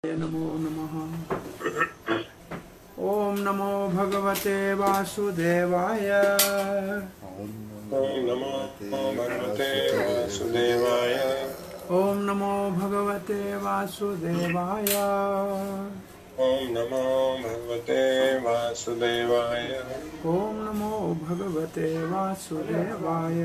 नमो नमः। ओम नमो भगवते वासुदेवाय। ओम नमो भगवते वासुदेवाय। ओम नमो भगवते वासुदेवाय। ओम नमो भगवते वासुदेवाय। ओम नमो भगवते वासुदेवाय।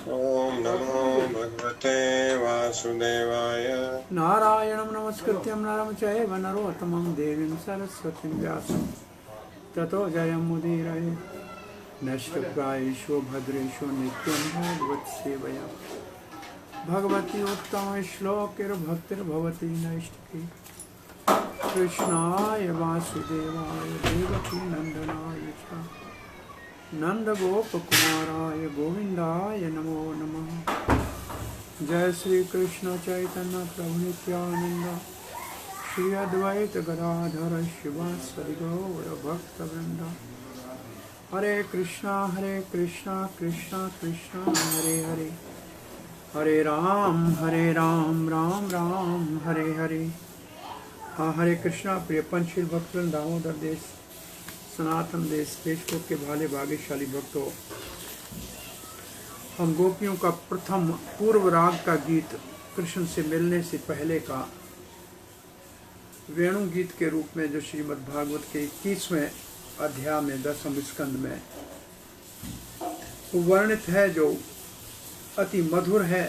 ओम नमो भगवते वासुदेवाय। नारायणं नमस्कृत्यं नरं चैव नरोत्तमं देवीं सरस्वतीं व्यासं ततो जयमुदीरये। नष्टप्रायेषु भद्रेषु नित्यं भागवत सेवया भगवती उत्तम श्लोकैर्भक्तिर्भवती नैष्ठिकी। कृष्णाय वासुदेवाय देवकी नंदनाय च नंदगोपकुमाराय गोविंदाय नमो नमः। जय श्री कृष्ण चैतन्य प्रभु नित्यानंद श्री अद्वैत गदाधर शिवासादि गौर भक्तवृंद। हरे कृष्णा कृष्णा कृष्णा हरे हरे, हरे राम राम राम हरे हरे। हरे कृष्णा। प्रिय पंचशील भक्तवृंद, दामोदर देश, सनातन देश, फेसबुक के भाले भाग्यशाली भक्तों, हम गोपियों का प्रथम पूर्व राग का गीत कृष्ण से मिलने से पहले का वेणु गीत के रूप में जो श्रीमद् भागवत के 21वें अध्याय में 10वें स्कंद में वर्णित है, जो अति मधुर है,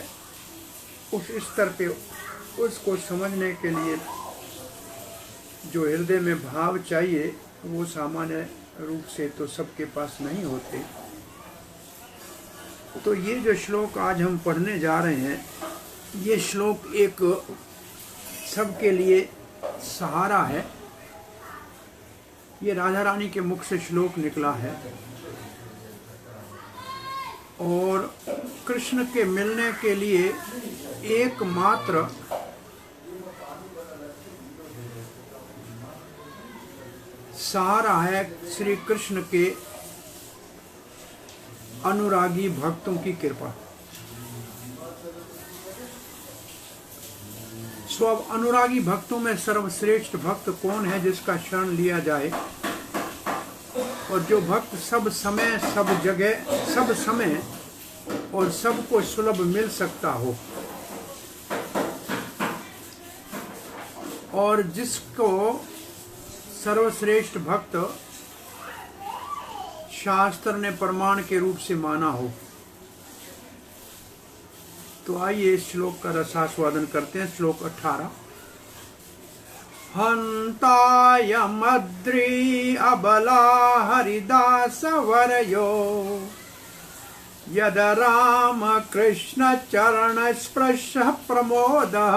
उस स्तर पे उसको समझने के लिए जो हृदय में भाव चाहिए वो सामान्य रूप से तो सबके पास नहीं होते। तो ये जो श्लोक आज हम पढ़ने जा रहे हैं, ये श्लोक एक सबके लिए सहारा है। ये राधा रानी के मुख से श्लोक निकला है और कृष्ण के मिलने के लिए एकमात्र सहारा है श्री कृष्ण के अनुरागी भक्तों की कृपा। सो अब अनुरागी भक्तों में सर्वश्रेष्ठ भक्त कौन है जिसका शरण लिया जाए और जो भक्त सब समय सब जगह सब समय और सबको सुलभ मिल सकता हो और जिसको सर्वश्रेष्ठ भक्त शास्त्र ने प्रमाण के रूप से माना हो। तो आइए इस श्लोक का रसास्वादन करते हैं। श्लोक 18। हंताय मद्री अबला हरिदास वरयो यद राम कृष्ण चरण स्पृश प्रमोदः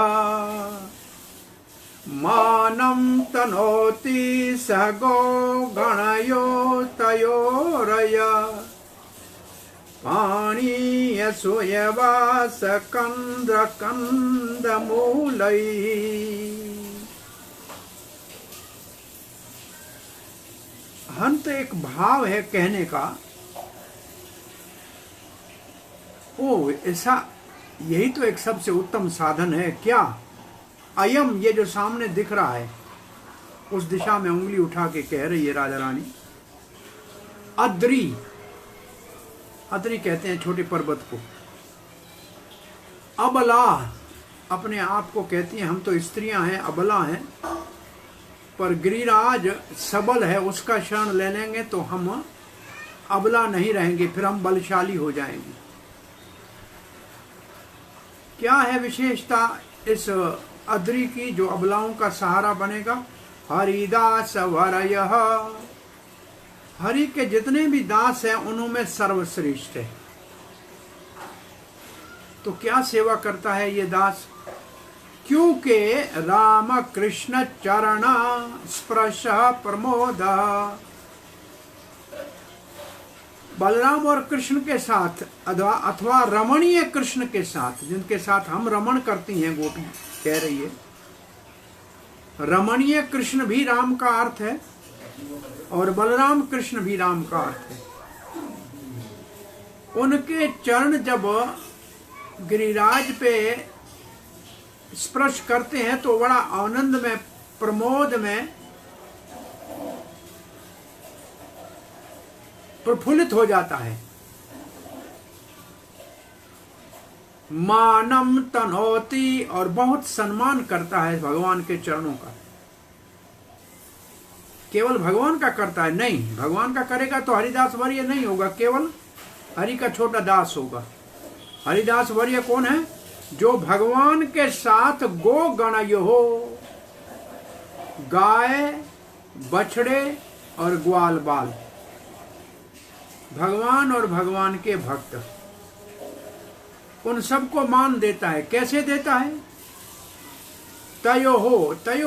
मानं तनोति सगो गणयो तयोरय पाणीय सुयवास कंद कंदमूलै। हंत एक भाव है कहने का। ओ ऐसा, यही तो एक सबसे उत्तम साधन है क्या? अयम, ये जो सामने दिख रहा है, उस दिशा में उंगली उठा के कह रही है राजा रानी। अद्री, अद्री कहते हैं छोटे पर्वत को। अबला, अपने आप को कहती हैं हम तो स्त्रियां हैं, अबला हैं, पर गिरिराज सबल है, उसका शरण ले लेंगे तो हम अबला नहीं रहेंगे, फिर हम बलशाली हो जाएंगे। क्या है विशेषता इस अद्री की जो अबलाओं का सहारा बनेगा? हरिदास वरयः, हरि के जितने भी दास हैं उनमें सर्वश्रेष्ठ है। तो क्या सेवा करता है ये दास? क्योंकि राम कृष्ण चरण स्पृश प्रमोद, बलराम और कृष्ण के साथ अथवा रमणीय कृष्ण के साथ, जिनके साथ हम रमण करती हैं, गोपी कह रही है। रमणीय कृष्ण भी राम का अर्थ है और बलराम कृष्ण भी राम का अर्थ है। उनके चरण जब गिरिराज पे स्पर्श करते हैं तो बड़ा आनंद में, प्रमोद में प्रफुल्लित हो जाता है। मानम तनोति, और बहुत सम्मान करता है भगवान के चरणों का। केवल भगवान का करता है नहीं, भगवान का करेगा तो हरिदास वर्य नहीं होगा, केवल हरि का छोटा दास होगा। हरिदास वर्य कौन है? जो भगवान के साथ गो गणयो हो, गाय, बछड़े और ग्वाल बाल, भगवान और भगवान के भक्त, उन सबको मान देता है। कैसे देता है? तयो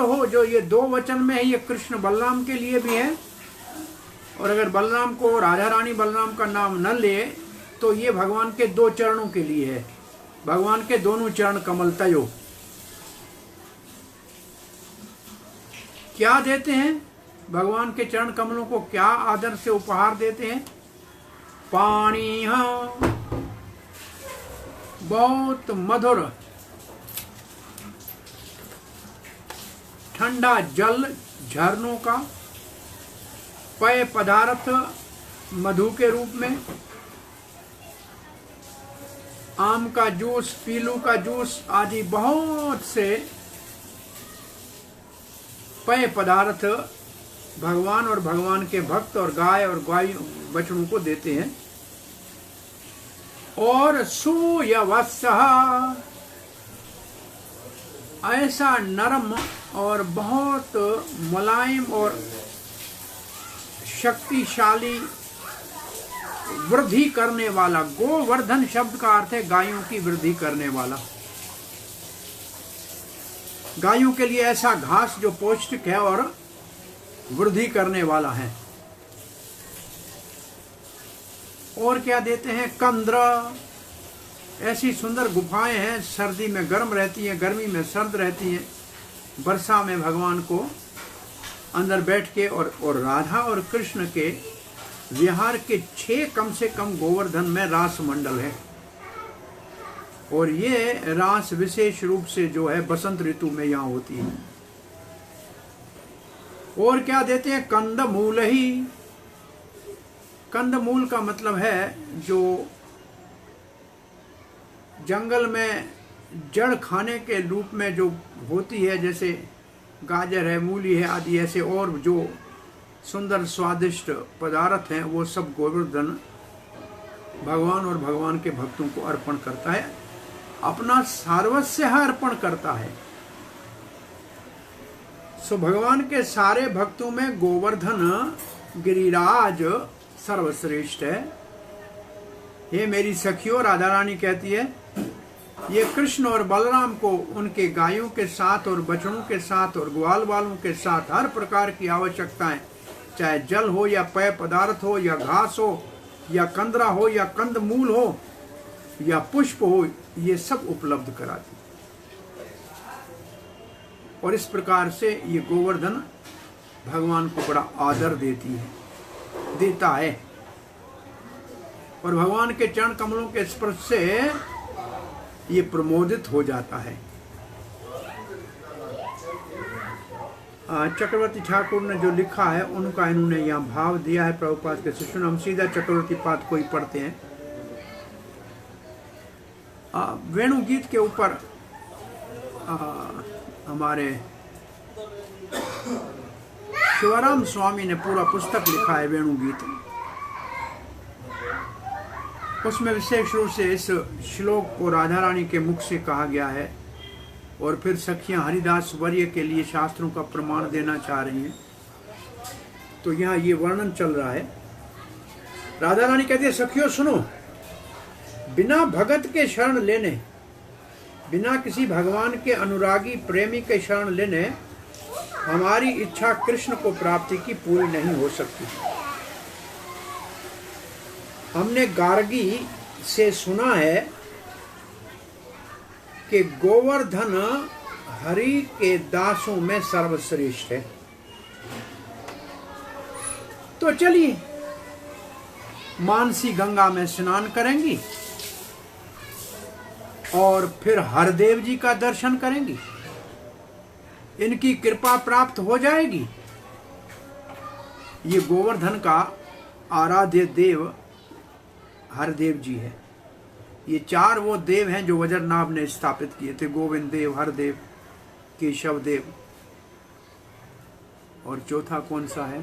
हो, जो ये दो वचन में है, ये कृष्ण बलराम के लिए भी है, और अगर बलराम को राधा रानी बलराम का नाम न ले तो ये भगवान के दो चरणों के लिए है। भगवान के दोनों चरण कमल तयो। क्या देते हैं? भगवान के चरण कमलों को क्या आदर से उपहार देते हैं? पानी, बहुत मधुर ठंडा जल झरनों का, पेय पदार्थ मधु के रूप में, आम का जूस, पीलू का जूस आदि बहुत से पेय पदार्थ भगवान और भगवान के भक्त और गाय और बछड़ों को देते हैं। और सुयवस्सः, ऐसा नरम और बहुत मुलायम और शक्तिशाली वृद्धि करने वाला, गोवर्धन शब्द का अर्थ है गायों की वृद्धि करने वाला। गायों के लिए ऐसा घास जो पौष्टिक है और वृद्धि करने वाला है। और क्या देते हैं? कंद्र, ऐसी सुंदर गुफाएं हैं, सर्दी में गर्म रहती हैं, गर्मी में सर्द रहती हैं। वर्षा में भगवान को अंदर बैठ के और राधा और कृष्ण के विहार के 6 कम से कम गोवर्धन में रास मंडल है। और ये रास विशेष रूप से जो है बसंत ऋतु में यहाँ होती है। और क्या देते हैं? कंदमूल ही। कंदमूल का मतलब है जो जंगल में जड़ खाने के रूप में जो होती है, जैसे गाजर है, मूली है आदि, ऐसे और जो सुंदर स्वादिष्ट पदार्थ हैं, वो सब गोवर्धन भगवान और भगवान के भक्तों को अर्पण करता है, अपना सर्वस्व अर्पण करता है। सो भगवान के सारे भक्तों में गोवर्धन गिरिराज सर्वश्रेष्ठ है। ये मेरी सखियों, राधा रानी कहती है, ये कृष्ण और बलराम को उनके गायों के साथ और बछड़ों के साथ और ग्वाल बालों के साथ हर प्रकार की आवश्यकताएं, चाहे जल हो या पेय पदार्थ हो या घास हो या कंदरा हो या कंदमूल हो या पुष्प हो, ये सब उपलब्ध कराती। और इस प्रकार से ये गोवर्धन भगवान को बड़ा आदर देता है। और भगवान के चरण कमलों के स्पर्श से ये प्रमोदित हो जाता है। चक्रवर्ती ठाकुर ने जो लिखा है उनका इन्होंने यहाँ भाव दिया है प्रभुपाद के शिष्य। हम सीधा चक्रवर्ती पाद को ही पढ़ते हैं। वेणु गीत के ऊपर हमारे शिवराम स्वामी ने पूरा पुस्तक लिखा है वेणु गीत। उसमें विशेष रूप से इस श्लोक को राधा रानी के मुख से कहा गया है और फिर सखियां हरिदास वर्य के लिए शास्त्रों का प्रमाण देना चाह रही हैं। तो यहाँ ये वर्णन चल रहा है। राधा रानी कहती है, सखियों सुनो, बिना भगत के शरण लेने, बिना किसी भगवान के अनुरागी प्रेमी के शरण लेने हमारी इच्छा कृष्ण को प्राप्ति की पूरी नहीं हो सकती। हमने गार्गी से सुना है कि गोवर्धन हरि के दासों में सर्वश्रेष्ठ है। तो चलिए मानसी गंगा में स्नान करेंगी और फिर हरदेव जी का दर्शन करेंगी, इनकी कृपा प्राप्त हो जाएगी। ये गोवर्धन का आराध्य देव हरदेव जी है। ये चार वो देव हैं जो वज्रनाभ ने स्थापित किए थे, गोविंद देव, हरदेव, केशव देव, और चौथा कौन सा है?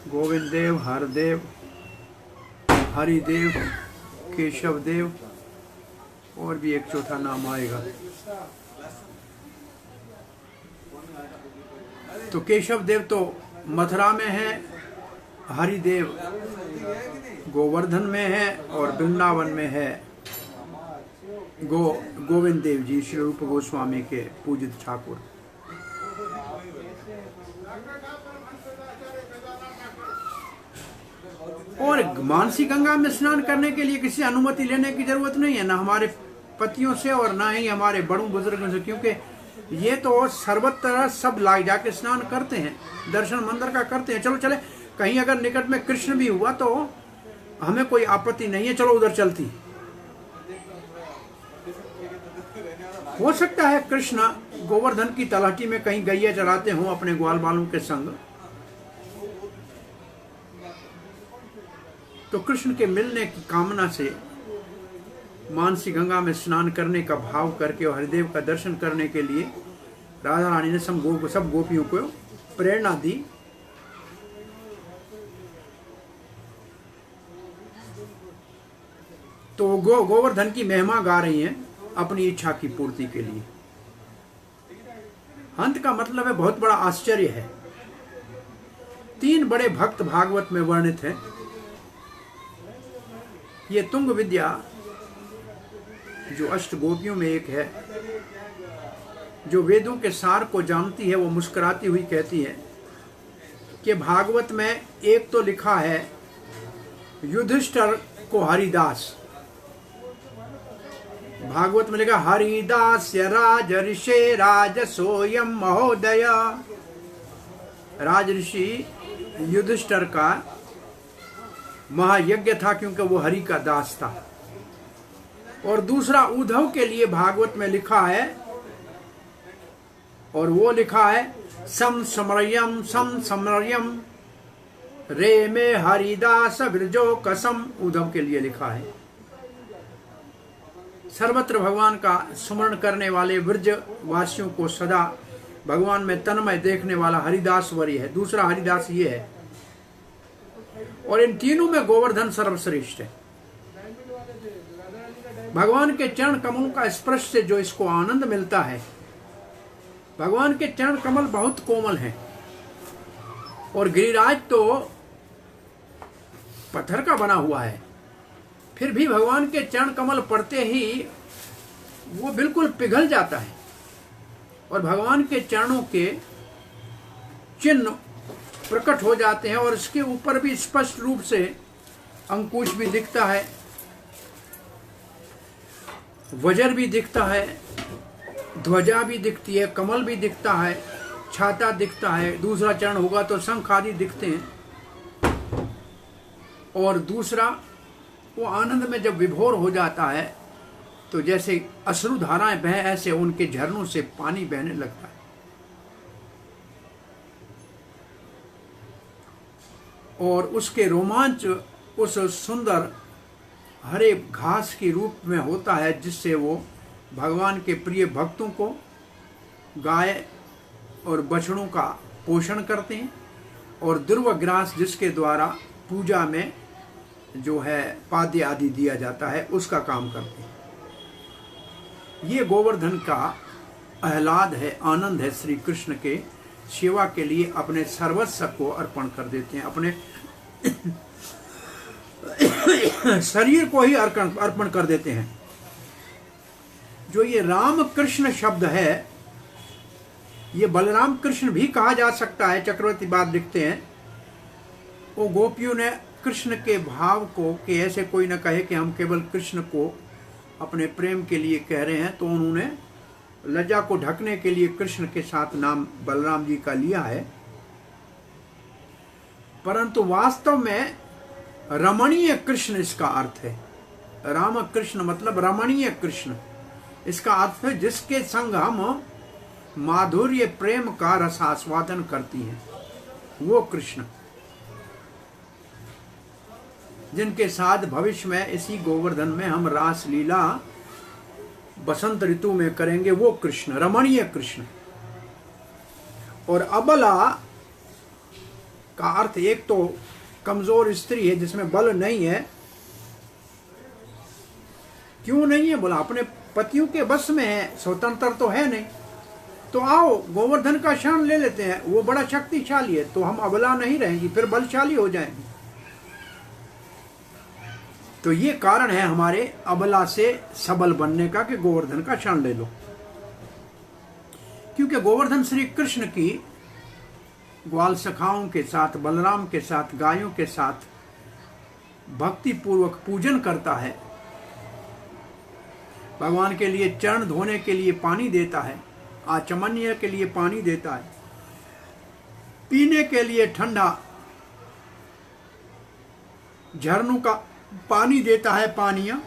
गोविंद देव, हरदेव, हरिदेव, केशव देव, और भी एक चौथा नाम आएगा। तो केशव देव तो मथुरा में है, हरिदेव गोवर्धन में है, और वृंदावन में है गोविंद देव जी, श्री रूप गोस्वामी के पूजित ठाकुर। और मानसी गंगा में स्नान करने के लिए किसी अनुमति लेने की जरूरत नहीं है, ना हमारे पतियों से और ना ही हमारे बड़ों बुजुर्गों से, क्योंकि ये तो सर्वत्र सब लाग जाके स्नान करते हैं, दर्शन मंदिर का करते हैं। चलो चले, कहीं अगर निकट में कृष्ण भी हुआ तो हमें कोई आपत्ति नहीं है, चलो उधर चलती। हो सकता है कृष्ण गोवर्धन की तलहटी में कहीं गैया चराते हों अपने ग्वाल बालों के संग, तो कृष्ण के मिलने की कामना से मानसी गंगा में स्नान करने का भाव करके और हरिदेव का दर्शन करने के लिए राधा रानी ने सब गोपियों को प्रेरणा दी। तो गोवर्धन की महिमा गा रही हैं अपनी इच्छा की पूर्ति के लिए। अंत का मतलब है बहुत बड़ा आश्चर्य है। 3 बड़े भक्त भागवत में वर्णित हैं। ये तुंग विद्या जो अष्ट गोपियों में एक है, जो वेदों के सार को जानती है, वो मुस्कुराती हुई कहती है कि भागवत में एक तो लिखा है युधिष्ठिर को हरिदास, भागवत में लिखा हरिदास राज ऋषि राज सोयम महोदय। राज ऋषि युधिष्ठिर का महायज्ञ था क्योंकि वो हरि का दास था। और दूसरा उद्धव के लिए भागवत में लिखा है, और वो लिखा है सम समरयम रे में हरिदास ब्रजो कसम। उद्धव के लिए लिखा है सर्वत्र भगवान का स्मरण करने वाले ब्रज वासियों को सदा भगवान में तन्मय देखने वाला हरिदास वरी है। दूसरा हरिदास ये है। और इन तीनों में गोवर्धन सर्वश्रेष्ठ है। भगवान के चरण कमलों का स्पर्श से जो इसको आनंद मिलता है, भगवान के चरण कमल बहुत कोमल हैं, और गिरिराज तो पत्थर का बना हुआ है, फिर भी भगवान के चरण कमल पड़ते ही वो बिल्कुल पिघल जाता है, और भगवान के चरणों के चिन्ह प्रकट हो जाते हैं, और इसके ऊपर भी स्पष्ट रूप से अंकुश भी दिखता है, वज्र भी दिखता है, ध्वजा भी दिखती है, कमल भी दिखता है, छाता दिखता है। दूसरा चरण होगा तो शंख आदि दिखते हैं। और दूसरा, वो आनंद में जब विभोर हो जाता है तो जैसे अश्रु धाराएं बह, ऐसे उनके झरनों से पानी बहने लगता है। और उसके रोमांच उस सुंदर हरे घास के रूप में होता है, जिससे वो भगवान के प्रिय भक्तों को गाय और बछड़ों का पोषण करते हैं, और दुर्व ग्रास जिसके द्वारा पूजा में जो है पाद्य आदि दिया जाता है उसका काम करते हैं। ये गोवर्धन का आह्लाद है, आनंद है। श्री कृष्ण के सेवा के लिए अपने सर्वस्व को अर्पण कर देते हैं, अपने शरीर को ही अर्पण कर देते हैं। जो ये राम कृष्ण शब्द है, ये बलराम कृष्ण भी कहा जा सकता है। चक्रवर्ती बात लिखते हैं, वो गोपियों ने कृष्ण के भाव को कि ऐसे कोई न कहे कि हम केवल कृष्ण को अपने प्रेम के लिए कह रहे हैं, तो उन्होंने लज्जा को ढकने के लिए कृष्ण के साथ नाम बलराम जी का लिया है। परंतु वास्तव में रमणीय कृष्ण इसका अर्थ है। राम कृष्ण मतलब रमणीय कृष्ण। इसका अर्थ है जिसके संग हम माधुर्य प्रेम का रसास्वादन करती हैं, वो कृष्ण। जिनके साथ भविष्य में इसी गोवर्धन में हम रास लीला बसंत ऋतु में करेंगे, वो कृष्ण, रमणीय कृष्ण। और अबला का अर्थ एक तो कमजोर स्त्री है जिसमें बल नहीं है। क्यों नहीं है? बोला अपने पतियों के बस में है, स्वतंत्र तो है नहीं। तो आओ गोवर्धन का शरण ले लेते हैं, वो बड़ा शक्तिशाली है, तो हम अबला नहीं रहेंगी, फिर बलशाली हो जाएंगे। तो ये कारण है हमारे अबला से सबल बनने का कि गोवर्धन का शरण ले लो। क्योंकि गोवर्धन श्री कृष्ण की ग्वाल सखाओं के साथ, बलराम के साथ, गायों के साथ भक्ति पूर्वक पूजन करता है। भगवान के लिए चरण धोने के लिए पानी देता है, आचमनीय के लिए पानी देता है, पीने के लिए ठंडा झरनों का पानी देता है, पानियां।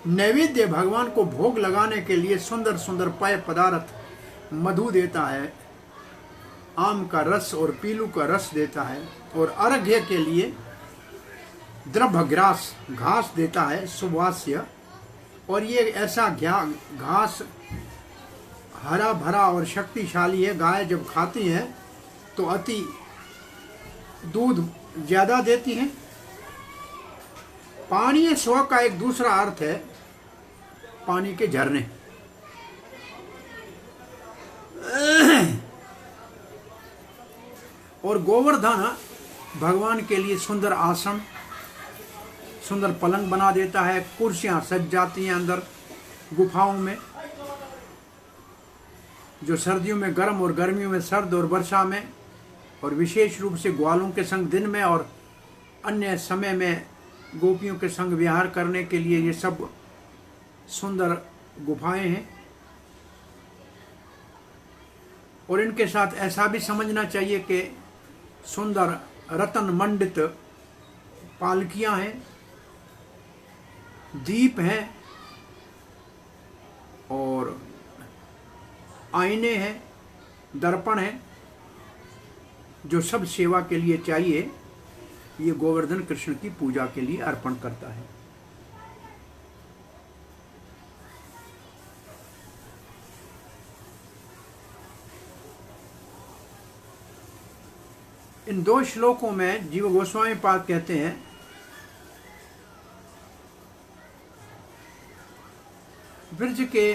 नैवेद्य भगवान को भोग लगाने के लिए सुंदर सुंदर पेय पदार्थ, मधु देता है, आम का रस और पीलू का रस देता है। और अर्घ्य के लिए द्रव्य ग्रास, घास देता है, सुवास्य। और ये ऐसा घास हरा भरा और शक्तिशाली है। गाय जब खाती है तो अति दूध ज्यादा देती है। पानी स्व का एक दूसरा अर्थ है पानी के झरने। और गोवर्धन भगवान के लिए सुंदर आसन, सुंदर पलंग बना देता है, कुर्सियां सज जाती हैं अंदर गुफाओं में, जो सर्दियों में गर्म और गर्मियों में सर्द और वर्षा में, और विशेष रूप से ग्वालों के संग दिन में और अन्य समय में गोपियों के संग विहार करने के लिए ये सब सुंदर गुफाएं हैं। और इनके साथ ऐसा भी समझना चाहिए कि सुंदर रतन मंडित पालकियां हैं, दीप हैं और आईने हैं, दर्पण हैं, जो सब सेवा के लिए चाहिए। ये गोवर्धन कृष्ण की पूजा के लिए अर्पण करता है। इन दो श्लोकों में जीव गोस्वामी पाद कहते हैं, ब्रज के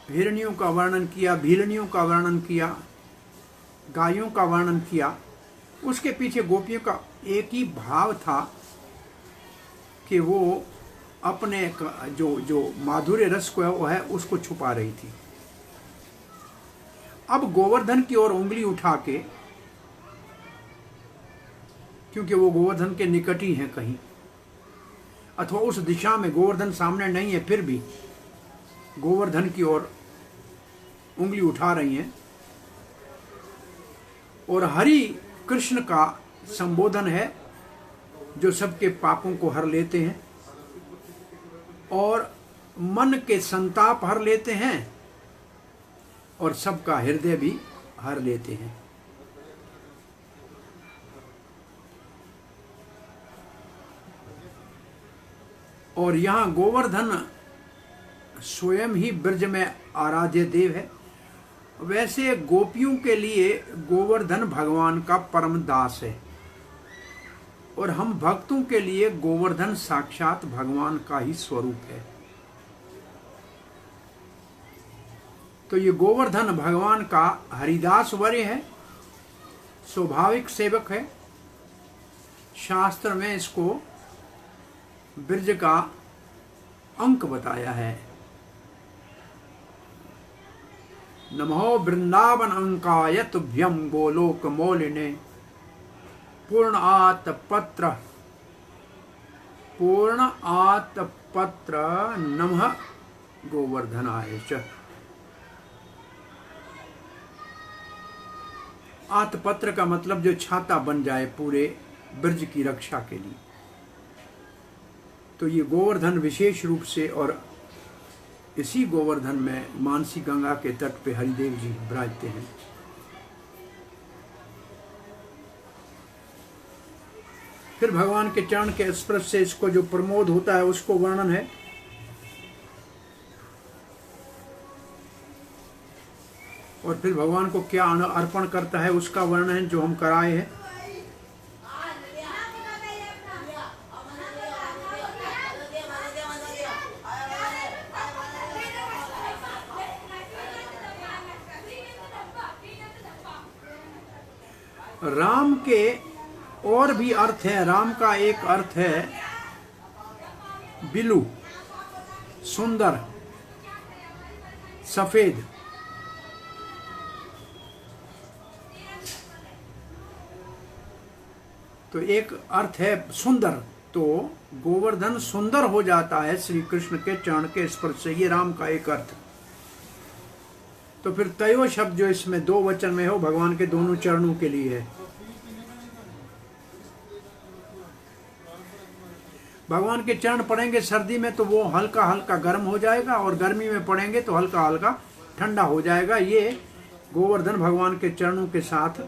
हिरनियों का वर्णन किया, भीलनियों का वर्णन किया, गायों का वर्णन किया। उसके पीछे गोपियों का एक ही भाव था कि वो अपने जो माधुर्य रस को है उसको छुपा रही थी। अब गोवर्धन की ओर उंगली उठा के, क्योंकि वो गोवर्धन के निकट ही है कहीं, अथवा उस दिशा में गोवर्धन सामने नहीं है, फिर भी गोवर्धन की ओर उंगली उठा रही हैं। और हरि कृष्ण का संबोधन है जो सबके पापों को हर लेते हैं और मन के संताप हर लेते हैं और सबका हृदय भी हर लेते हैं। और यहाँ गोवर्धन स्वयं ही ब्रज में आराध्य देव है। वैसे गोपियों के लिए गोवर्धन भगवान का परम दास है और हम भक्तों के लिए गोवर्धन साक्षात भगवान का ही स्वरूप है। तो ये गोवर्धन भगवान का हरिदास वर्य है, स्वाभाविक सेवक है। शास्त्र में इसको ब्रज का अंक बताया है। नमो वृंदावन अंकाय तुभ्यं गोलोक मौलिने पूर्ण आतपत्र नमः गोवर्धनाय च। आतपत्र का मतलब जो छाता बन जाए पूरे ब्रज की रक्षा के लिए। तो ये गोवर्धन विशेष रूप से, और इसी गोवर्धन में मानसी गंगा के तट पे हरिदेव जी विराजते हैं। फिर भगवान के चरण के स्पर्श से इसको जो प्रमोद होता है उसको वर्णन है। और फिर भगवान को क्या अर्पण करता है उसका वर्णन है जो हम कराए हैं। राम के और भी अर्थ है। राम का एक अर्थ है बिलू, सुंदर, सफेद। तो एक अर्थ है सुंदर, तो गोवर्धन सुंदर हो जाता है श्री कृष्ण के चरण के स्पर्श से, ये राम का एक अर्थ। तो फिर तयो शब्द जो इसमें दो वचन में हो, भगवान के दोनों चरणों के लिए है। भगवान के चरण पड़ेंगे सर्दी में तो वो हल्का हल्का गर्म हो जाएगा, और गर्मी में पड़ेंगे तो हल्का हल्का ठंडा हो जाएगा। ये गोवर्धन भगवान के चरणों के साथ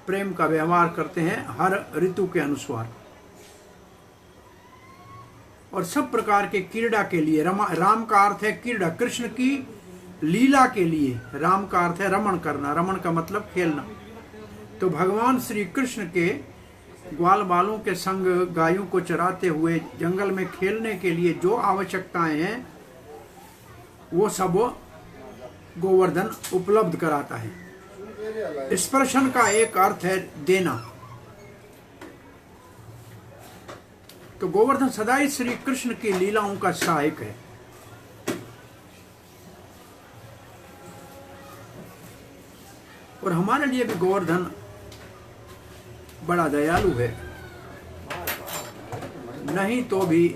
प्रेम का व्यवहार करते हैं हर ऋतु के अनुसार, और सब प्रकार के क्रीड़ा के लिए। राम का अर्थ है क्रीड़ा, कृष्ण की लीला के लिए राम का अर्थ है रमण करना। रमण का मतलब खेलना। तो भगवान श्री कृष्ण के ग्वाल बालों के संग गायों को चराते हुए जंगल में खेलने के लिए जो आवश्यकताएं हैं वो सब गोवर्धन उपलब्ध कराता है। स्पर्शन का एक अर्थ है देना। तो गोवर्धन सदा ही श्री कृष्ण की लीलाओं का सहायक है। और हमारे लिए भी गोवर्धन बड़ा दयालु है। नहीं तो भी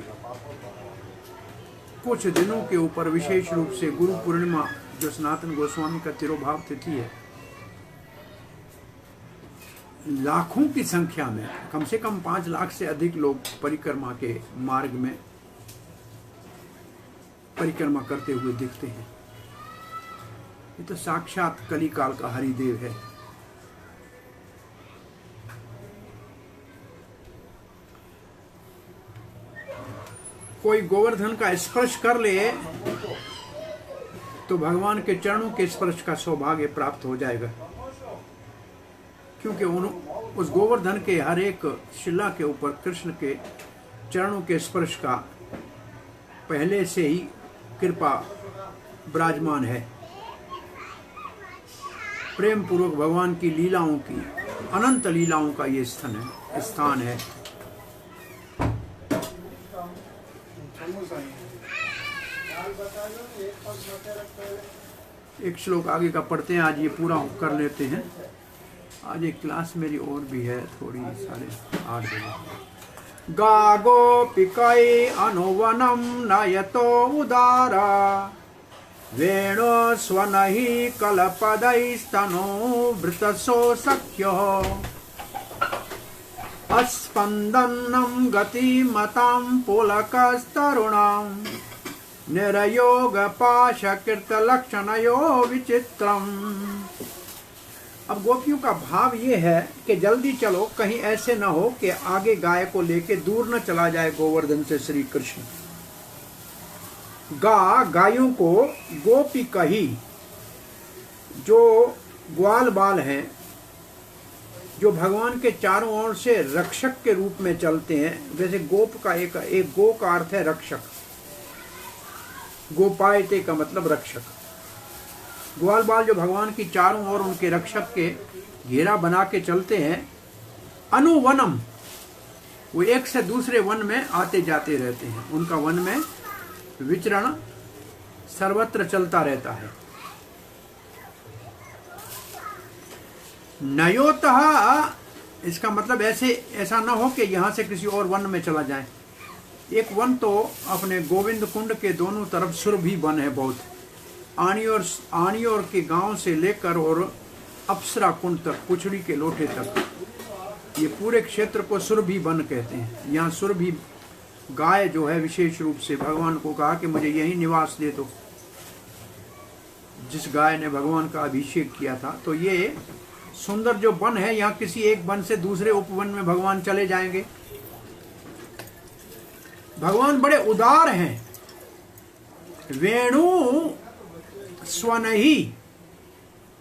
कुछ दिनों के ऊपर, विशेष रूप से गुरु पूर्णिमा जो सनातन गोस्वामी का तिरोभाव तिथि है, लाखों की संख्या में, कम से कम 5 लाख से अधिक लोग परिक्रमा के मार्ग में परिक्रमा करते हुए दिखते हैं। ये तो साक्षात कलिकाल का हरिदेव है। कोई गोवर्धन का स्पर्श कर ले तो भगवान के चरणों के स्पर्श का सौभाग्य प्राप्त हो जाएगा, क्योंकि उस गोवर्धन के हर एक शिला के ऊपर कृष्ण के चरणों के स्पर्श का पहले से ही कृपा विराजमान है। प्रेम पूर्वक भगवान की लीलाओं की, अनंत लीलाओं का ये स्थान है। एक श्लोक आगे का पढ़ते हैं, आज ये पूरा कर लेते हैं। आज एक क्लास मेरी और भी है, थोड़ी 8:30 बजे। गा गोपिकै अनुवनं नयतो उदारा, वेणो स्वनहि कलपदैस्तनो वृतसो सख्यो, अस्पन्दन्नं गतिमतां पुलकस्तरुणां, निरयोग पाशकृतलक्षणयो विचित्रम्। अब गोपियों का भाव ये है कि जल्दी चलो, कहीं ऐसे न हो कि आगे गाय को लेके दूर न चला जाए गोवर्धन से श्री कृष्ण। गायों को गोपी कही, जो ग्वाल बाल हैं, जो भगवान के चारों ओर से रक्षक के रूप में चलते हैं। जैसे गोप का एक गो का अर्थ है रक्षक, गोपायते का मतलब रक्षक। ग्वाल बाल जो भगवान की चारों ओर उनके रक्षक के घेरा बना के चलते हैं। अनुवनम, वो एक से दूसरे वन में आते जाते रहते हैं, उनका वन में विचरण सर्वत्र चलता रहता है। नयोतः, इसका मतलब ऐसा न हो कि यहां से किसी और वन में चला जाए। एक वन तो अपने गोविंद कुंड के दोनों तरफ सुरभि वन है बहुत। आनियोर के गांव से लेकर और अप्सरा कुंड तक, पुछड़ी के लोटे तक, ये पूरे क्षेत्र को सुरभि वन कहते हैं। यहाँ सुरभि गाय जो है विशेष रूप से भगवान को कहा कि मुझे यही निवास दे दो। जिस गाय ने भगवान का अभिषेक किया था। तो ये सुंदर जो वन है, यहाँ किसी एक वन से दूसरे उपवन में भगवान चले जाएंगे। भगवान बड़े उदार हैं। वेणु स्वनही,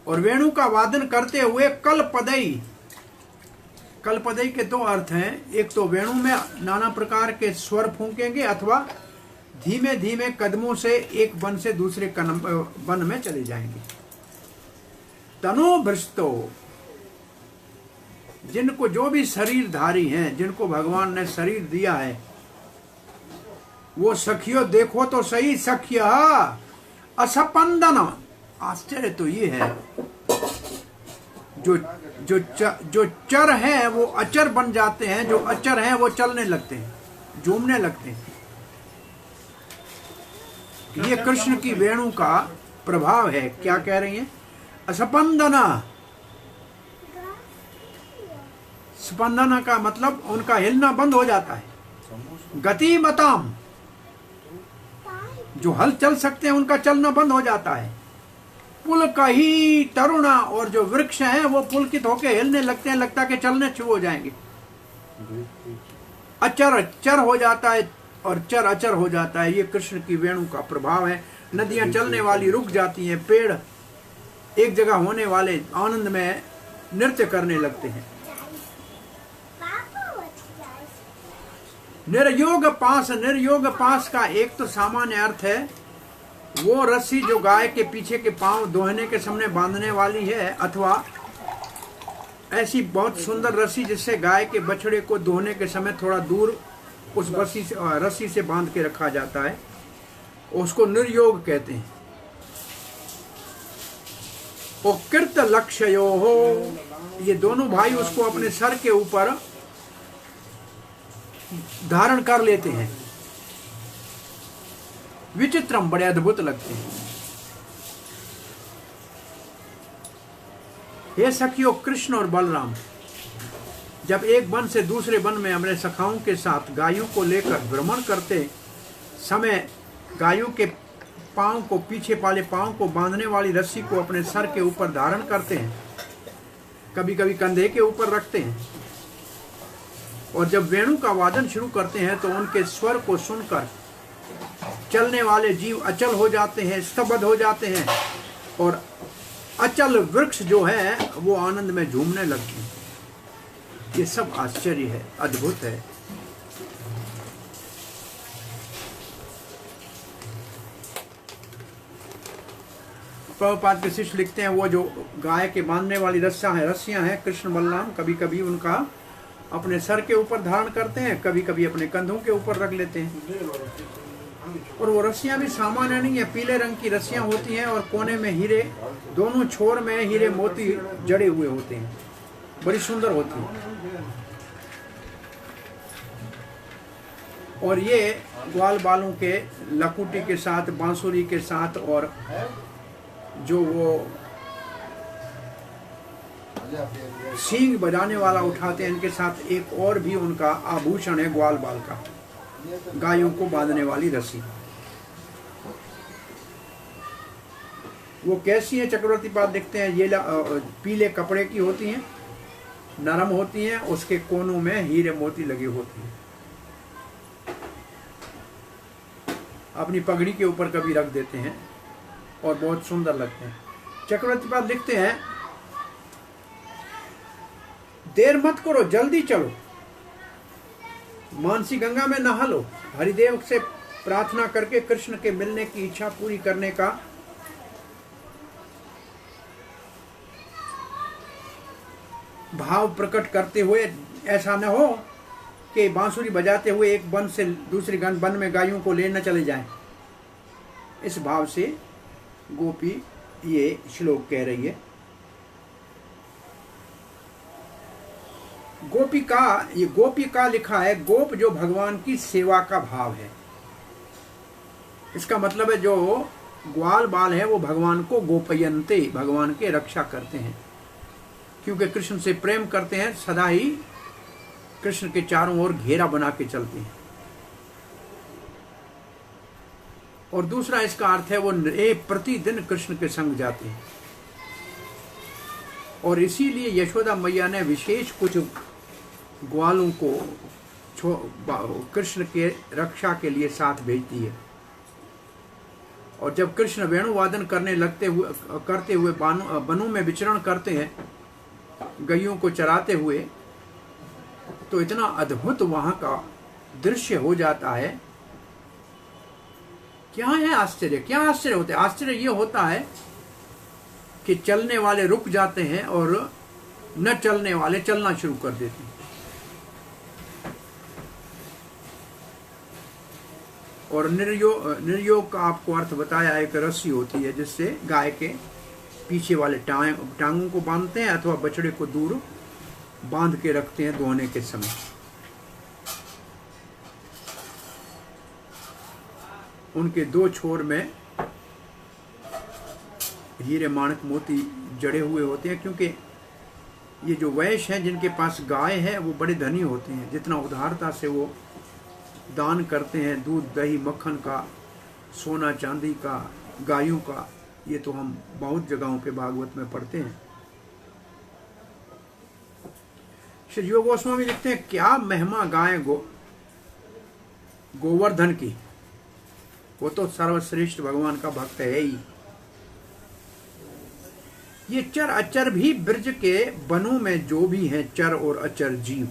और वेणु का वादन करते हुए कलपदई। कलपदई के दो अर्थ हैं, एक तो वेणु में नाना प्रकार के स्वर फूंकेंगे अथवा धीमे धीमे कदमों से एक वन से दूसरे वन में चले जाएंगे। तनो भ्रष्टो, जिनको जो भी शरीरधारी हैं, जिनको भगवान ने शरीर दिया है, वो सखियो देखो तो सही, सख्य असपंदन। आश्चर्य तो ये है, जो चर हैं वो अचर बन जाते हैं, जो अचर हैं वो चलने लगते हैं, झूमने लगते हैं। ये कृष्ण की वेणु का प्रभाव है। क्या कह रही हैं? असपंदना। स्पंदना का मतलब उनका हिलना बंद हो जाता है। गति मताम, जो हल चल सकते हैं उनका चलना बंद हो जाता है। पुल कही तरुणा, और जो वृक्ष हैं वो पुलकित होकर हिलने लगते हैं, लगता है कि चलने शुरू हो जाएंगे। अचर चर हो जाता है और चर अचर हो जाता है। ये कृष्ण की वेणु का प्रभाव है। नदियां चलने वाली रुक जाती हैं, पेड़ एक जगह होने वाले आनंद में नृत्य करने लगते हैं। निर्योग पास, निर्योग पास का एक तो सामान्य अर्थ है वो रस्सी जो गाय के पीछे के पांव दोहने के सामने बांधने वाली है, अथवा ऐसी बहुत सुंदर रस्सी जिससे गाय के बछड़े को दोहने के समय थोड़ा दूर उस रस्सी से बांध के रखा जाता है, उसको निर्योग कहते हैं। और कृत लक्ष्यो हो, ये दोनों भाई उसको अपने सर के ऊपर धारण कर लेते हैं। विचित्रम, बड़े अद्भुत लगते हैं। हे सखियों, कृष्ण और बलराम जब एक वन से दूसरे वन में अपने सखाओं के साथ गायों को लेकर भ्रमण करते समय गायों के पांव को, पीछे वाले पांव को बांधने वाली रस्सी को अपने सर के ऊपर धारण करते हैं, कभी कभी कंधे के ऊपर रखते हैं, और जब वेणु का वादन शुरू करते हैं तो उनके स्वर को सुनकर चलने वाले जीव अचल हो जाते हैं, स्तब्ध हो जाते हैं, और अचल वृक्ष जो है वो आनंद में झूमने लगते हैं। ये सब आश्चर्य है, अद्भुत है। प्रभुपाद के शिष्य लिखते हैं वो जो गाय के बांधने वाली रस्सियां हैं कृष्ण बलराम कभी कभी उनका अपने सर के ऊपर धारण करते हैं, कभी कभी अपने कंधों के ऊपर रख लेते हैं। और वो रस्सियां भी सामान्य नहीं है, पीले रंग की रस्सियां होती हैं और कोने में हीरे, दोनों छोर में हीरे मोती जड़े हुए होते हैं, बड़ी सुंदर होती है। और ये ग्वाल बालों के लकुटी के साथ, बांसुरी के साथ, और जो वो सींग बजाने वाला उठाते हैं, इनके साथ एक और भी उनका आभूषण है ग्वाल बाल का, गायों को बांधने वाली रस्सी। वो कैसी है? चक्रवर्ती पाद देखते हैं, ये पीले कपड़े की होती हैं, नरम होती हैं, उसके कोनों में हीरे मोती लगे होते हैं। अपनी पगड़ी के ऊपर कभी रख देते हैं और बहुत सुंदर लगते हैं। चक्रवर्ती पाद लिखते हैं, देर मत करो, जल्दी चलो, मानसी गंगा में नहा लो। हरिदेव से प्रार्थना करके कृष्ण के मिलने की इच्छा पूरी करने का भाव प्रकट करते हुए, ऐसा न हो कि बांसुरी बजाते हुए एक वन से दूसरे वन में गायों को लेना चले जाएं। इस भाव से गोपी ये श्लोक कह रही है। गोपी का लिखा है, गोप जो भगवान की सेवा का भाव है। इसका मतलब है जो ग्वाल बाल है वो भगवान को गोपयंते, भगवान के रक्षा करते हैं, क्योंकि कृष्ण से प्रेम करते हैं, सदा ही कृष्ण के चारों ओर घेरा बना के चलते हैं। और दूसरा इसका अर्थ है वो प्रतिदिन कृष्ण के संग जाते हैं। और इसीलिए यशोदा मैया ने विशेष कुछ ग्वालों को कृष्ण के रक्षा के लिए साथ भेजती है। और जब कृष्ण वेणुवादन करते हुए वनों में विचरण करते हैं गैयों को चराते हुए, तो इतना अद्भुत वहां का दृश्य हो जाता है। क्या है आश्चर्य, क्या आश्चर्य होता है? आश्चर्य ये होता है कि चलने वाले रुक जाते हैं और न चलने वाले चलना शुरू कर देते हैं। और निर्योग का आपको अर्थ बताया, एक रस्सी होती है जिससे गाय के पीछे वाले टांगों को बांधते हैं अथवा बछड़े को दूर बांध के रखते हैं दोहने के समय। उनके दो छोर में हीरे माणक मोती जड़े हुए होते हैं, क्योंकि ये जो वैश्य हैं जिनके पास गाय है वो बड़े धनी होते हैं। जितना उदारता से वो दान करते हैं, दूध दही मक्खन का, सोना चांदी का, गायों का, ये तो हम बहुत जगहों पे भागवत में पढ़ते हैं। श्री जीव गोस्वामी लिखते हैं, क्या महिमा गाय गोवर्धन की, वो तो सर्वश्रेष्ठ भगवान का भक्त है ही। ये चर अचर भी ब्रज के वनों में जो भी हैं चर और अचर जीव,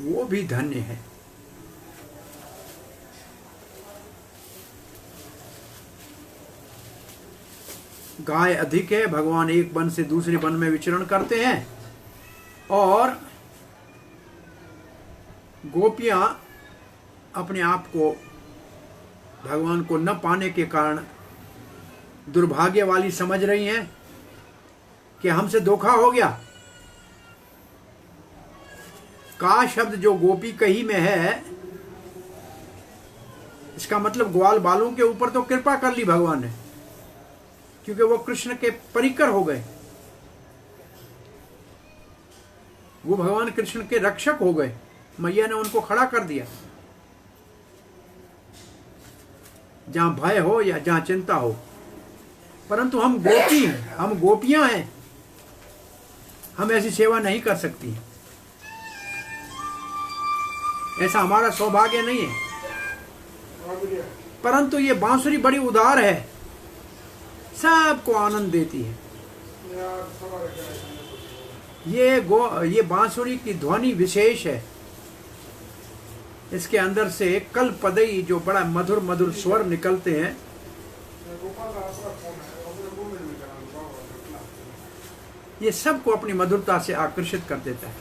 वो भी धन्य है। गाय अधिक है, भगवान एक वन से दूसरे वन में विचरण करते हैं, और गोपियां अपने आप को भगवान को न पाने के कारण दुर्भाग्य वाली समझ रही हैं कि हमसे धोखा हो गया। का शब्द जो गोपी कही में है, इसका मतलब ग्वाल बालों के ऊपर तो कृपा कर ली भगवान ने, क्योंकि वो कृष्ण के परिकर हो गए, वो भगवान कृष्ण के रक्षक हो गए। मैया ने उनको खड़ा कर दिया। जहां भय हो या जहां चिंता हो, परंतु हम गोपी हैं, हम गोपियां हैं, हम ऐसी सेवा नहीं कर सकती। ऐसा हमारा सौभाग्य नहीं है। परंतु ये बांसुरी बड़ी उदार है, सबको आनंद देती है। ये बांसुरी की ध्वनि विशेष है। इसके अंदर से कल पदई जो बड़ा मधुर मधुर स्वर निकलते हैं, ये सबको अपनी मधुरता से आकर्षित कर देता है।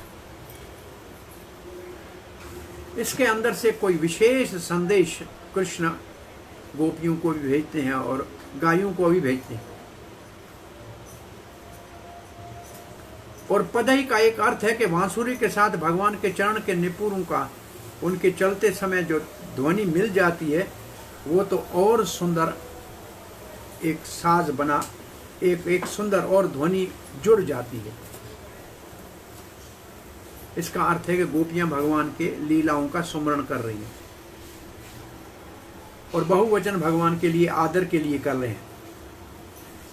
इसके अंदर से कोई विशेष संदेश कृष्ण गोपियों को भी भेजते हैं और गायों को भी भेजते हैं। और पदई का एक अर्थ है कि बांसुरी के साथ भगवान के चरण के निपुरों का उनके चलते समय जो ध्वनि मिल जाती है, वो तो और सुंदर एक साज बना, एक सुंदर और ध्वनि जुड़ जाती है। इसका अर्थ है कि गोपियां भगवान के लीलाओं का सुमरण कर रही हैं, और बहुवचन भगवान के लिए आदर के लिए कर रहे हैं।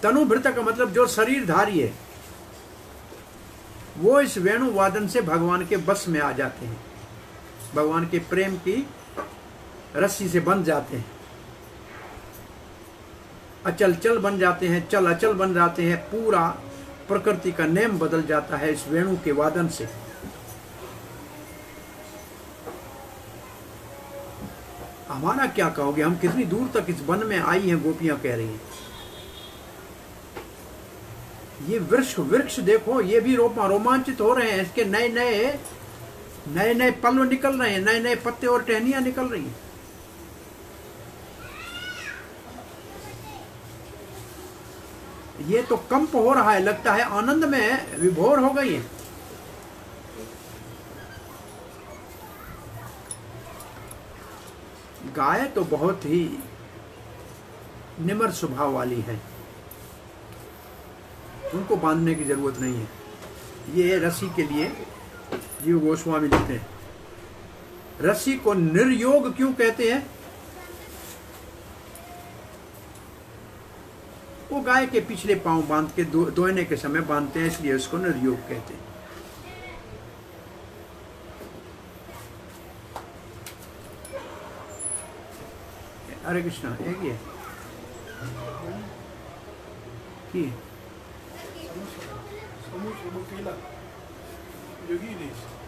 तनुभृत का मतलब जो शरीरधारी है, वो इस वेणु वादन से भगवान के बस में आ जाते हैं, भगवान के प्रेम की रस्सी से बंध जाते हैं, अचल चल बन जाते हैं, चल अचल बन जाते हैं। पूरा प्रकृति का नेम बदल जाता है इस वेणु के वादन से। हमारा क्या कहोगे, हम कितनी दूर तक इस वन में आई हैं, गोपियां कह रही हैं। ये वृक्ष देखो, ये भी रोमांचित हो रहे हैं। इसके नए नए पल्व निकल रहे हैं, नए नए पत्ते और टहनियां निकल रही हैं। ये तो कंप हो रहा है, लगता है आनंद में विभोर हो गई है। गाय तो बहुत ही निमर स्वभाव वाली है, उनको बांधने की जरूरत नहीं है। ये रस्सी के लिए जीव गोस्वामी लिखते हैं, रस्सी को निर्योग क्यों कहते हैं? वो गाय के पिछले पांव बांध के दोहने के समय बांधते हैं, इसलिए उसको निर्योग कहते हैं। हरे कृष्णा एक ही है की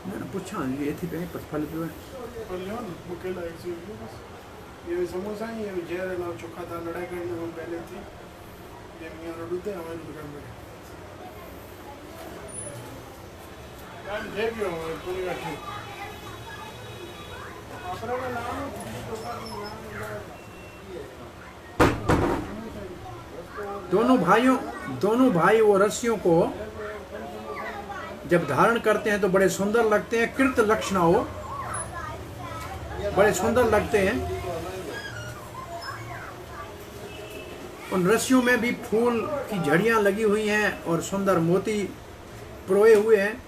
मैंने पूछा ये थी पे फल जो है ये समोसा ही ये जेर ना चोखा था लड़ाई करने हम पहले थी ये मियां रडूते हमारी दुकान पे यार देख लो पूरी बैठी आपरा का नाम दोनों भाई वो रस्सियों को जब धारण करते हैं तो बड़े सुंदर लगते हैं, कृत लक्षण हो, बड़े सुंदर लगते हैं। उन रस्सियों में भी फूल की झड़ियां लगी हुई हैं और सुंदर मोती परोए हुए हैं।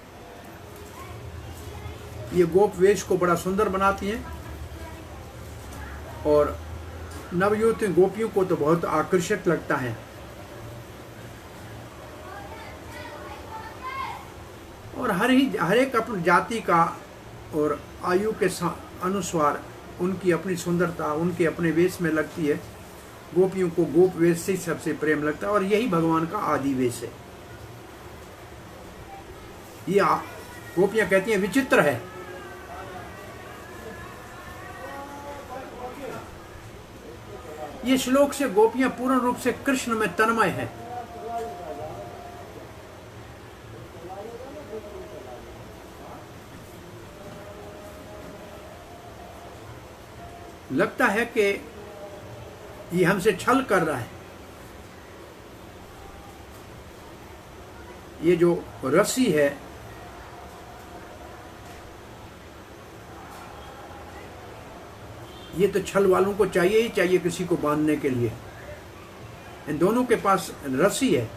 ये गोप वेश को बड़ा सुंदर बनाती हैं और नवयुवती गोपियों को तो बहुत आकर्षक लगता है। और हर एक अपनी जाति का और आयु के अनुसार उनकी अपनी सुंदरता उनके अपने वेश में लगती है। गोपियों को गोप वेश से सबसे प्रेम लगता है और यही भगवान का आदि वेश है। ये गोपियां कहती हैं विचित्र है। ये श्लोक से गोपियां पूर्ण रूप से कृष्ण में तन्मय है। लगता है कि ये हमसे छल कर रहा है। ये जो रस्सी है ये तो छल वालों को चाहिए ही चाहिए किसी को बांधने के लिए। इन दोनों के पास रस्सी है,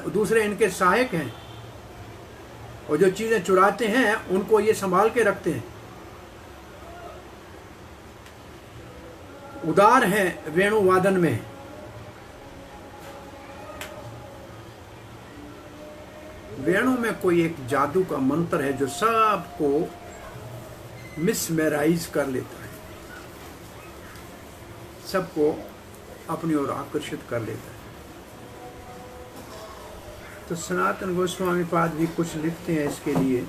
दूसरे इनके सहायक हैं और जो चीजें चुराते हैं उनको ये संभाल के रखते हैं। उदार हैं वेणु वादन में। वेणु में कोई एक जादू का मंत्र है जो सबको मिसमराइज कर लेता है, सबको अपनी ओर आकर्षित कर लेता है। तो सनातन गोस्वामी पाद भी कुछ लिखते हैं इसके लिए।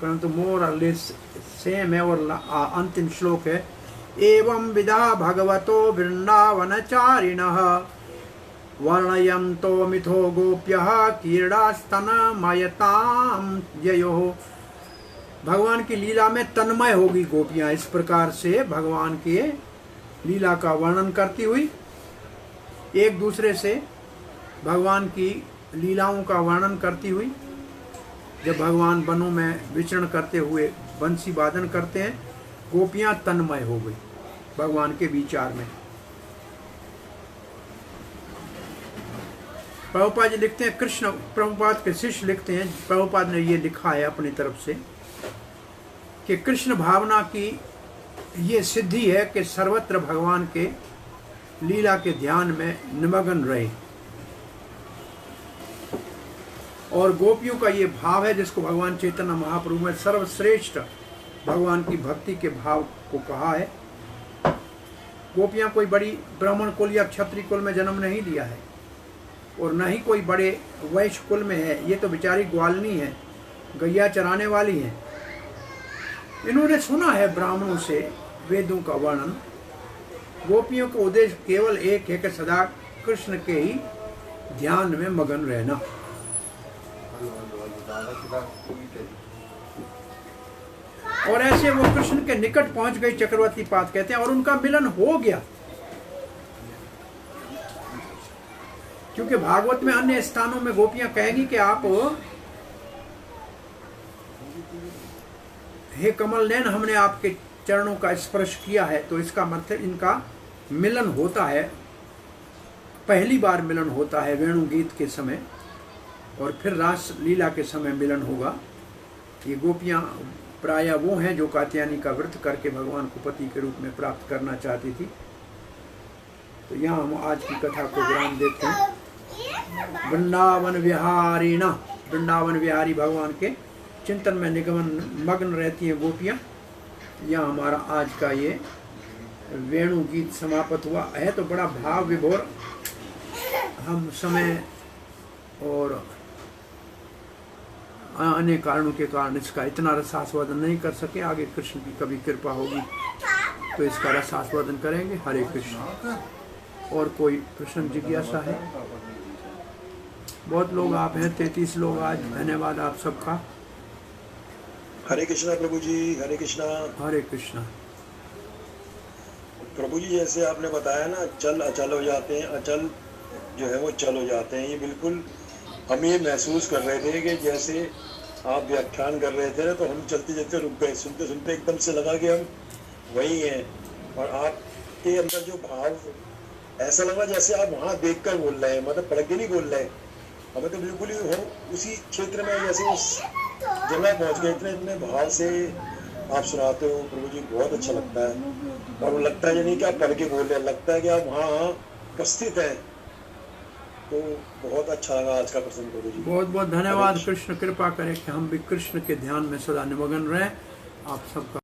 परंतु मोर लेस सेम है और अंतिम श्लोक है, एवं विधा भगवतो वृंदावनचारिणः वर्णयन्तो मिथो गोप्यः क्रीडास्तनमयतां ययोः। भगवान की लीला में तन्मय होगी गोपियां, इस प्रकार से भगवान के लीला का वर्णन करती हुई एक दूसरे से भगवान की लीलाओं का वर्णन करती हुई। जब भगवान वनों में विचरण करते हुए बंसी वादन करते हैं, गोपियां तन्मय हो गई भगवान के विचार में। प्रभुपाद जी लिखते हैं, कृष्ण प्रभुपाद के शिष्य लिखते हैं, प्रभुपाद ने ये लिखा है अपनी तरफ से कि कृष्ण भावना की ये सिद्धि है कि सर्वत्र भगवान के लीला के ध्यान में निमग्न रहे। और गोपियों का ये भाव है जिसको भगवान चैतन्य महाप्रभु में सर्वश्रेष्ठ भगवान की भक्ति के भाव को कहा है। गोपियां कोई बड़ी ब्राह्मण कुल या क्षत्रिय कुल में जन्म नहीं लिया है और न ही कोई बड़े वैश्य कुल में है। ये तो बेचारी ग्वालनी है, गैया चराने वाली है। इन्होंने सुना है ब्राह्मणों से वेदों का वर्णन। गोपियों का उद्देश्य केवल एक है कि सदा कृष्ण के ही ध्यान में मगन रहना। और ऐसे वो कृष्ण के निकट पहुंच गई, चक्रवर्ती पाद कहते हैं, और उनका मिलन हो गया। क्योंकि भागवत में अन्य स्थानों में गोपियां कहेंगी कि आप हे कमल नैन, हमने आपके चरणों का स्पर्श किया है। तो इसका मतलब इनका मिलन होता है, पहली बार मिलन होता है वेणु गीत के समय, और फिर रास लीला के समय मिलन होगा। ये गोपियां प्रायः वो हैं जो कात्यायनी का व्रत करके भगवान को पति के रूप में प्राप्त करना चाहती थी। तो यहाँ हम आज की कथा को विराम देते हैं। वृंदावन विहारी न, वृंदावन विहारी भगवान के चिंतन में मग्न रहती हैं गोपियाँ। यहाँ हमारा आज का ये वेणु गीत समाप्त हुआ है। तो बड़ा भाव विभोर, हम समय और अन्य कारणों के कारण इसका इतना रसास्वादन नहीं कर सके। आगे कृष्ण की कभी कृपा होगी तो इसका रसास्वादन करेंगे। हरे कृष्ण। और कोई प्रश्न जिज्ञासा है? बहुत लोग आप हैं, 33 लोग आज। धन्यवाद आप सबका। हरे कृष्णा प्रभु जी, हरे कृष्णा। हरे कृष्णा। प्रभु जी जैसे आपने बताया ना, चल अचल हो जाते हैं, अचल जो है वो चल हो जाते हैं। ये बिल्कुल हम ये महसूस कर रहे थे कि जैसे आप व्याख्यान कर रहे थे ना, तो हम चलते चलते रुक गए, सुनते सुनते एकदम से लगा कि हम वही हैं। और आपके अंदर जो भाव, ऐसा लगा जैसे आप वहाँ देखकर बोल रहे हैं, मतलब पढ़ के नहीं बोल रहे। हमें तो बिल्कुल ही हम उसी क्षेत्र में जैसे उस जगह पहुँच गए। इतने भाव से आप सुनाते हो प्रभु जी, बहुत अच्छा लगता है। और वो लगता है नहीं कि आप पढ़ के बोल रहे हैं, लगता है कि आप वहाँ उपस्थित हैं। तो बहुत अच्छा लगा आज का प्रसंग प्रभु जी। बहुत बहुत धन्यवाद। कृष्ण कृपा करे कि हम भी कृष्ण के ध्यान में सदा निमग्न रहें। आप सबका